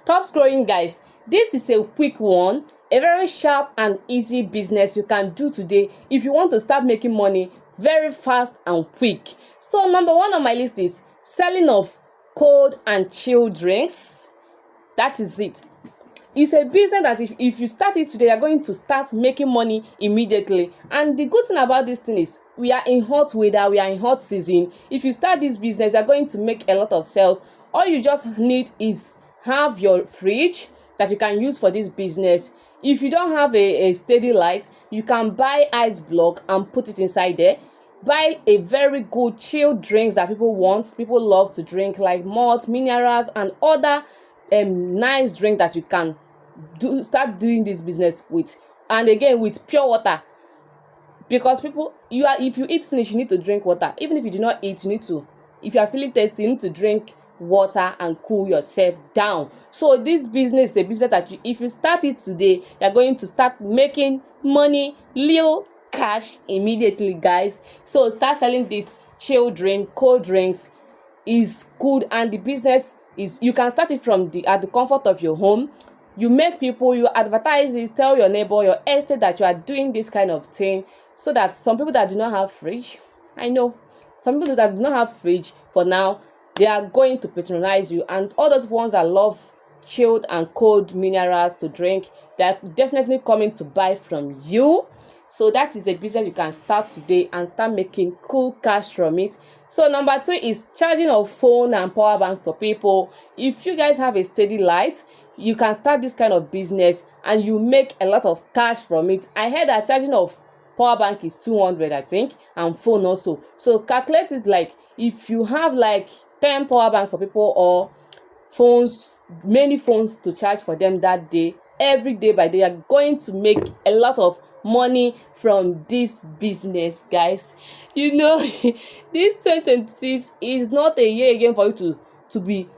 Stop scrolling, guys. This is a quick one, a very sharp and easy business you can do today if you want to start making money very fast and quick. So number one on my list is selling of cold and chilled drinks. That is it. It's a business that if you start it today, you're going to start making money immediately. And the good thing about this thing is we are in hot weather, we are in hot season. If you start this business, you're going to make a lot of sales. All you just need is have your fridge that you can use for this business. If you don't have a steady light, you can buy ice block and put it inside there. Buy a very good chilled drinks that people want, people love to drink, like malt, minerals, and other nice drink that you can start doing this business with. And again, with pure water, because people, if you eat finish, you need to drink water. Even if you do not eat, you need to, if you are feeling thirsty, you need to drink water and cool yourself down. So this business is a business that if you start it today, you're going to start making money, little cash immediately, guys. So start selling this chilled drink, cold drinks is good, and the business is, you can start it from at the comfort of your home. You make people, you advertise it, tell your neighbor, your estate that you are doing this kind of thing, so that some people that do not have fridge, I know some people that do not have fridge for now, they are going to patronize you, and all those ones that love chilled and cold minerals to drink, they are definitely coming to buy from you. So that is a business you can start today and start making cool cash from it. So number two is charging of phone and power bank for people. If you guys have a steady light, you can start this kind of business and you make a lot of cash from it. I heard that charging of power bank is 200, I think, and phone also. So calculate it, like if you have like 10 power bank for people, or phones, many phones to charge for them that day, every day by day, you are going to make a lot of money from this business, guys. You know, this 2026 is not a year again for you to be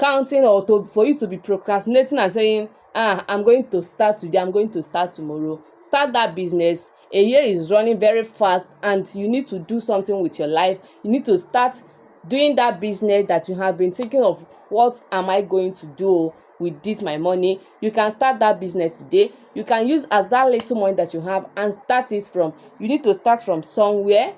counting, or for you to be procrastinating and saying, I'm going to start today, I'm going to start tomorrow. Start that business. A year is running very fast, and you need to do something with your life. You need to start doing that business that you have been thinking of. What am I going to do with this my money? You can start that business today. You can use as that little money that you have and start it from, you need to start from somewhere.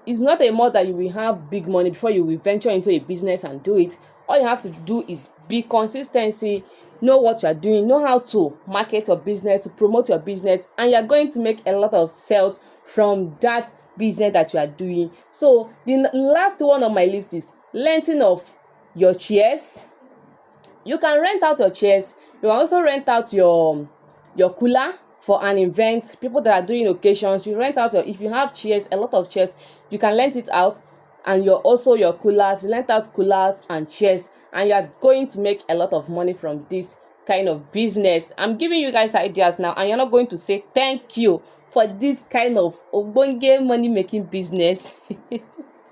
It's not a must that you will have big money before you will venture into a business and do it. All you have to do is be consistency, know what you are doing, know how to market your business, to promote your business, and you are going to make a lot of sales from that business that you are doing. So the last one on my list is renting of your chairs. You can rent out your chairs. You can also rent out your cooler for an event. People that are doing occasions, you rent out if you have chairs, a lot of chairs, you can rent it out. And your coolers, you rent out coolers and chairs, and you are going to make a lot of money from this kind of business. I'm giving you guys ideas now, and you're not going to say thank you for this kind of ogbonge money making business.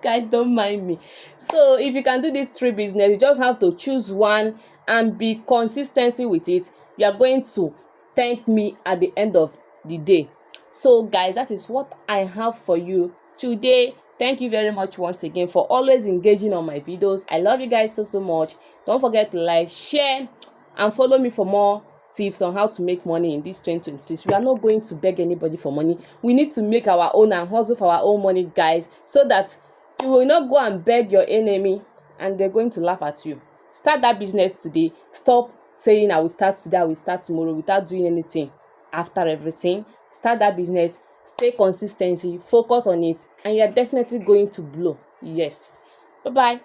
Guys, don't mind me. So if you can do these three business, you just have to choose one and be consistency with it. You are going to thank me at the end of the day. So guys, that is what I have for you today. Thank you very much once again for always engaging on my videos. I love you guys so much. Don't forget to like, share, and follow me for more tips on how to make money in this 2026. We are not going to beg anybody for money. We need to make our own and hustle for our own money, guys, so that you will not go and beg your enemy and they're going to laugh at you. Start that business today. Stop saying I will start today, I will start tomorrow, without doing anything after everything. Start that business. Stay consistency, focus on it, and you're definitely going to blow. Yes. Bye bye.